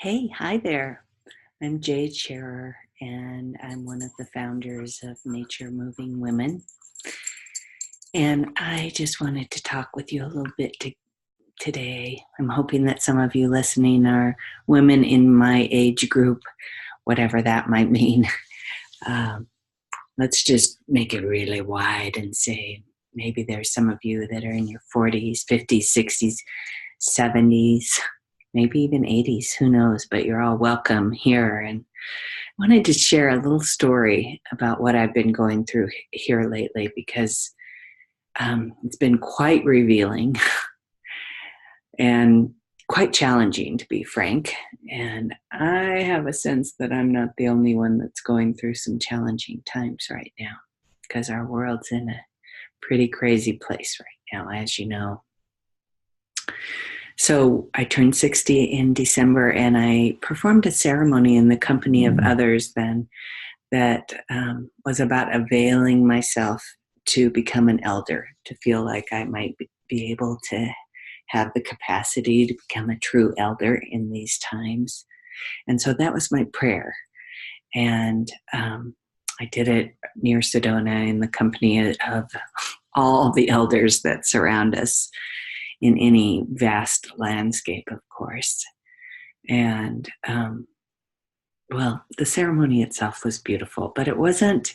Hey, hi there. I'm Jade Sherer, and I'm one of the founders of Nature Moving Women. And I just wanted to talk with you a little bit today. I'm hoping that some of you listening are women in my age group, whatever that might mean. Um, let's just make it really wide and say maybe there's some of you that are in your 40s, 50s, 60s, 70s, maybe even 80s, who knows, but you're all welcome here. And wanted to share a little story about what I've been going through here lately because it's been quite revealing and quite challenging, to be frank. And I have a sense that I'm not the only one that's going through some challenging times right now because our world's in a pretty crazy place right now, as you know. So I turned 60 in December, and I performed a ceremony in the company of others then that was about availing myself to become an elder, to feel like I might be able to have the capacity to become a true elder in these times. And so that was my prayer. And I did it near Sedona in the company of all the elders that surround us in any vast landscape, of course. And well, the ceremony itself was beautiful, but it wasn't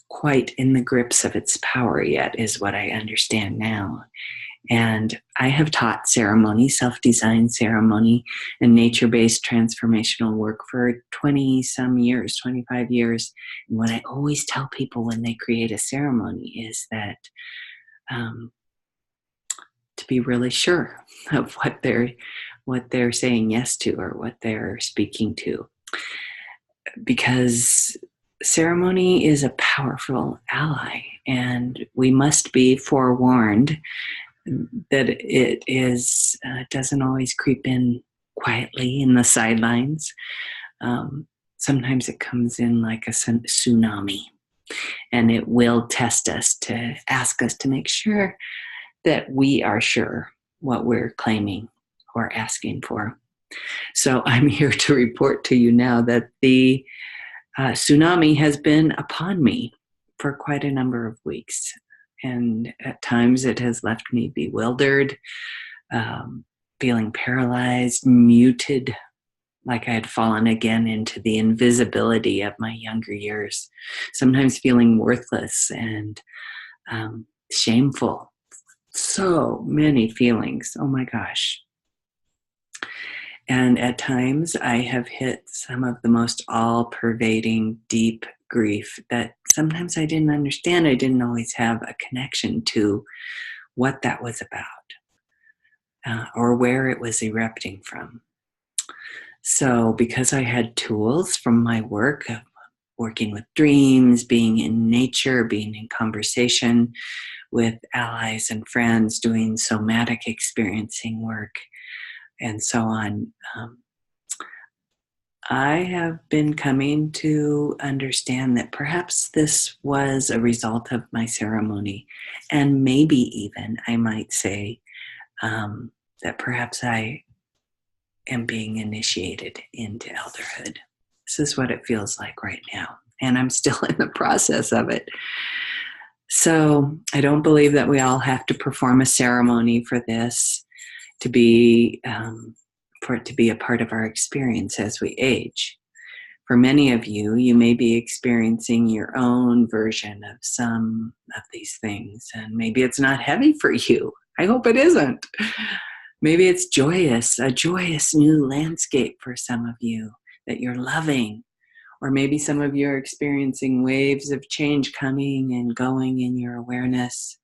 quite in the grips of its power yet, is what I understand now. And I have taught ceremony, self-designed ceremony, and nature-based transformational work for 20 some years, 25 years. And what I always tell people when they create a ceremony is that to be really sure of what they're saying yes to or what they're speaking to. Because ceremony is a powerful ally, and we must be forewarned that it doesn't always creep in quietly in the sidelines. Sometimes it comes in like a tsunami, and it will test us to ask us to make sure that we are sure what we're claiming or asking for. So I'm here to report to you now that the tsunami has been upon me for quite a number of weeks. And at times it has left me bewildered, feeling paralyzed, muted, like I had fallen again into the invisibility of my younger years, sometimes feeling worthless and shameful. So many feelings. Oh my gosh. And at times I have hit some of the most all-pervading deep grief that sometimes I didn't understand. I didn't always have a connection to what that was about or where it was erupting from. So because I had tools from my work of working with dreams, being in nature, being in conversation with allies and friends, doing somatic experiencing work, and so on, I have been coming to understand that perhaps this was a result of my ceremony, and maybe even I might say that perhaps I am being initiated into elderhood. This is what it feels like right now, and I'm still in the process of it. So I don't believe that we all have to perform a ceremony for this to be for it to be a part of our experience as we age. For many of you, you may be experiencing your own version of some of these things, and maybe it's not heavy for you. I hope it isn't. Maybe it's joyous, a joyous new landscape for some of you that you're loving. Or maybe some of you are experiencing waves of change coming and going in your awareness.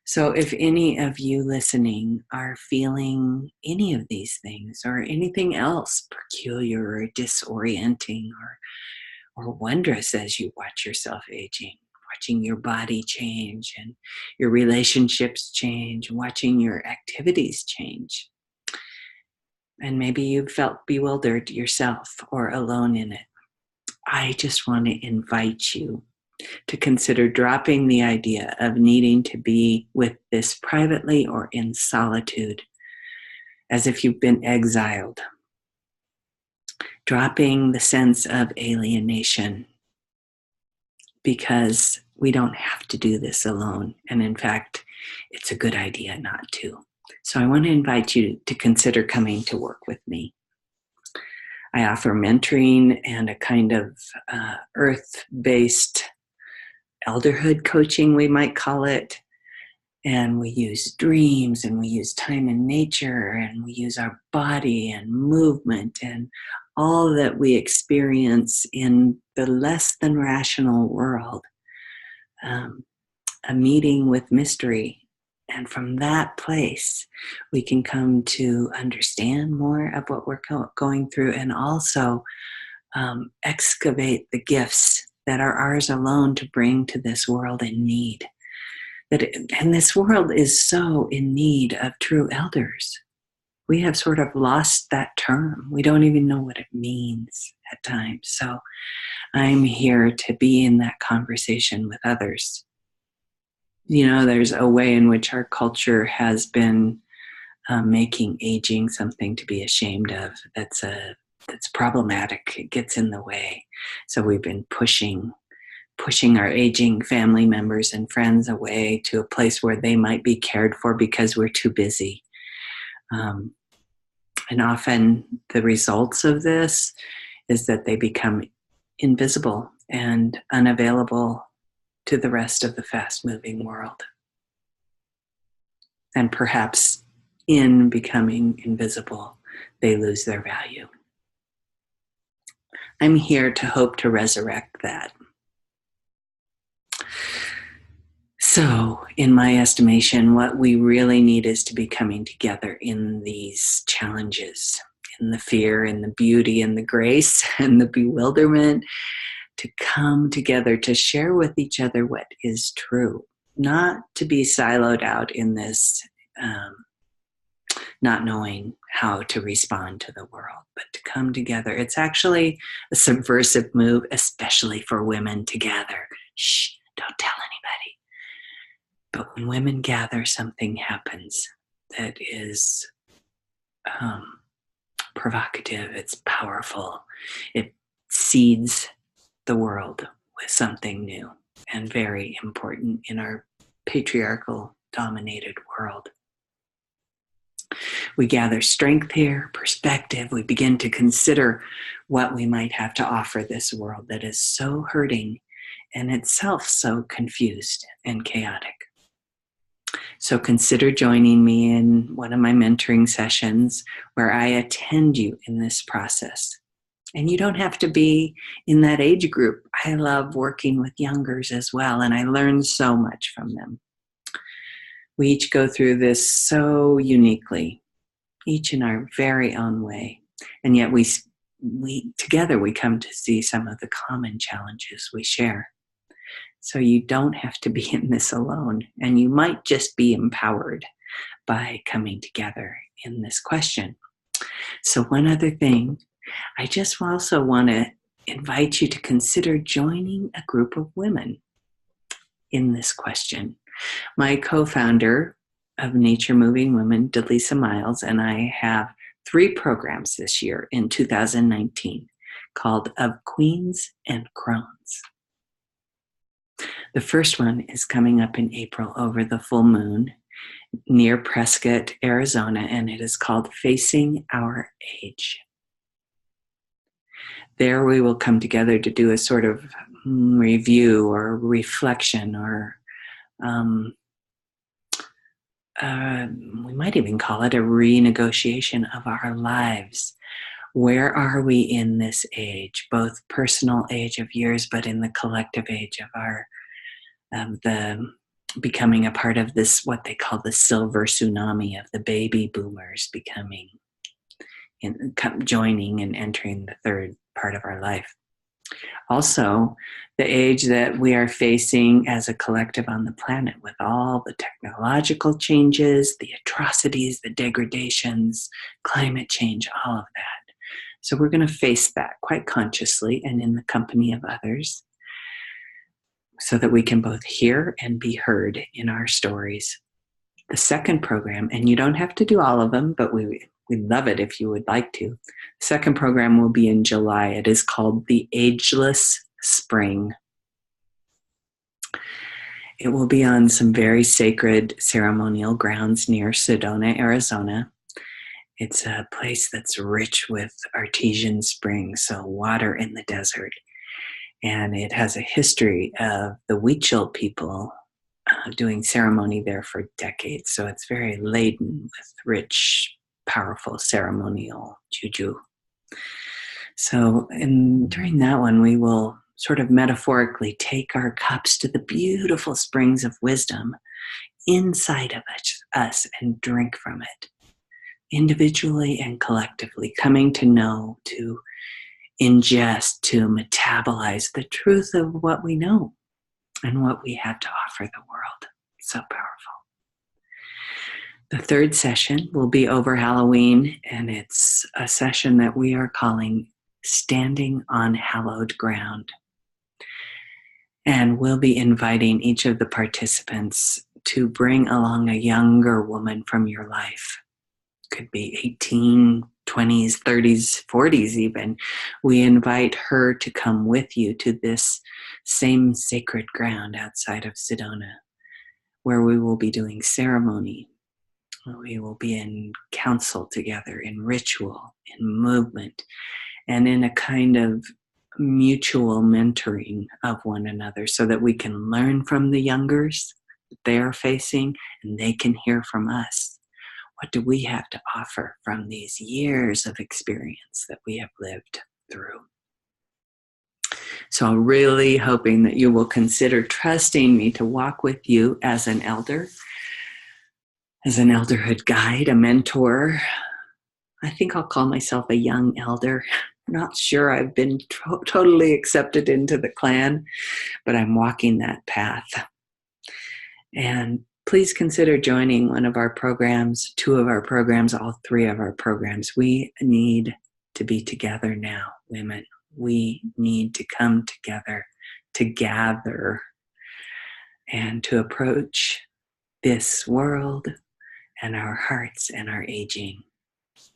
So if any of you listening are feeling any of these things or anything else peculiar or disorienting or wondrous as you watch yourself aging, watching your body change and your relationships change, watching your activities change, and maybe you've felt bewildered yourself or alone in it, I just want to invite you to consider dropping the idea of needing to be with this privately or in solitude, as if you've been exiled. dropping the sense of alienation, because we don't have to do this alone. And in fact, it's a good idea not to. So I want to invite you to consider coming to work with me. I offer mentoring and a kind of earth-based elderhood coaching, we might call it. And we use dreams, and we use time in nature, and we use our body and movement and all that we experience in the less than rational world. A meeting with mystery. And from that place, we can come to understand more of what we're going through, and also excavate the gifts that are ours alone to bring to this world in need. And this world is so in need of true elders. We have sort of lost that term. We don't even know what it means at times. So I'm here to be in that conversation with others. You know, there's a way in which our culture has been making aging something to be ashamed of. That's problematic. It gets in the way. So we've been pushing our aging family members and friends away to a place where they might be cared for because we're too busy. And often the results of this is that they become invisible and unavailable to the rest of the fast-moving world. And perhaps in becoming invisible, they lose their value. I'm here to hope to resurrect that. So, in my estimation, what we really need is to be coming together in these challenges, in the fear, in the beauty, in the grace, and the bewilderment, to come together to share with each other what is true, not to be siloed out in this not knowing how to respond to the world, but to come together. It's actually a subversive move, especially for women to gather. Shh, don't tell anybody. But when women gather, something happens that is provocative, it's powerful. It seeds the world with something new and very important in our patriarchal dominated world. We gather strength here, perspective. We begin to consider what we might have to offer this world that is so hurting and itself so confused and chaotic. So consider joining me in one of my mentoring sessions where I attend you in this process. And you don't have to be in that age group. I love working with youngers as well, and I learn so much from them. We each go through this so uniquely, each in our very own way. And yet we together we come to see some of the common challenges we share. So you don't have to be in this alone, and you might just be empowered by coming together in this question. So one other thing, I just also want to invite you to consider joining a group of women in this question. My co-founder of Nature Moving Women, Delisa Miles, and I have 3 programs this year in 2019 called Of Queens and Crones. The first one is coming up in April over the full moon near Prescott, Arizona, and it is called Facing Our Age. There we will come together to do a sort of review or reflection, or we might even call it a renegotiation of our lives. Where are we in this age, both personal age of years, but in the collective age of the becoming a part of this, what they call the silver tsunami of the baby boomers joining and entering the third part of our life. Also, the age that we are facing as a collective on the planet, with all the technological changes, the atrocities, the degradations, climate change, all of that. So we're going to face that quite consciously and in the company of others, so that we can both hear and be heard in our stories. The second program, and you don't have to do all of them, but we we'd love it if you would like to. The second program will be in July. It is called The Ageless Spring. It will be on some very sacred ceremonial grounds near Sedona, Arizona. It's a place that's rich with artesian springs, so water in the desert. And it has a history of the Huichol people doing ceremony there for decades. So it's very laden with rich, powerful ceremonial juju. So during that one, we will sort of metaphorically take our cups to the beautiful springs of wisdom inside of us and drink from it, individually and collectively, coming to know, to ingest, to metabolize the truth of what we know and what we have to offer the world. So powerful. The third session will be over Halloween, and it's a session that we are calling Standing on Hallowed Ground. And we'll be inviting each of the participants to bring along a younger woman from your life. Could be 18, 20s, 30s, 40s even. We invite her to come with you to this same sacred ground outside of Sedona, where we will be doing ceremony. We will be in council together, in ritual, in movement, and in a kind of mutual mentoring of one another so that we can learn from the youngers that they are facing and they can hear from us. What do we have to offer from these years of experience that we have lived through? So I'm really hoping that you will consider trusting me to walk with you as an elder, as an elderhood guide, a mentor. I think I'll call myself a young elder. I'm not sure I've been totally accepted into the clan, but I'm walking that path. And please consider joining one of our programs, two of our programs, all three of our programs. We need to be together now, women. We need to come together, to gather, and to approach this world and our hearts and our aging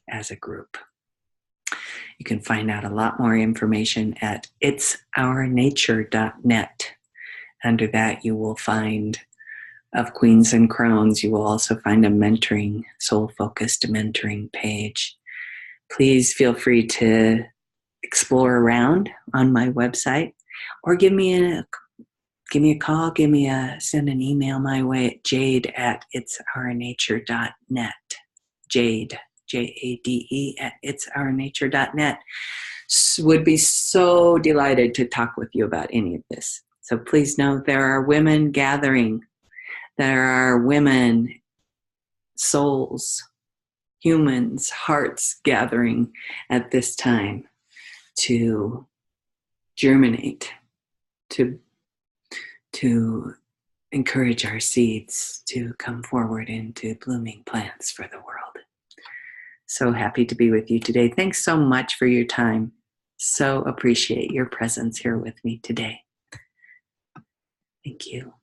as a group. You can find out a lot more information at itsournature.net. Under that, you will find of Queens and Crones. You will also find a mentoring, soul-focused mentoring page. Please feel free to explore around on my website, or give me a call, send an email my way at Jade at itsournature.net. Jade, Jade at itsournature.net. Would be so delighted to talk with you about any of this. So please know there are women gathering. There are women, souls, humans, hearts gathering at this time to germinate, to encourage our seeds to come forward into blooming plants for the world. So happy to be with you today. Thanks so much for your time. So appreciate your presence here with me today. Thank you.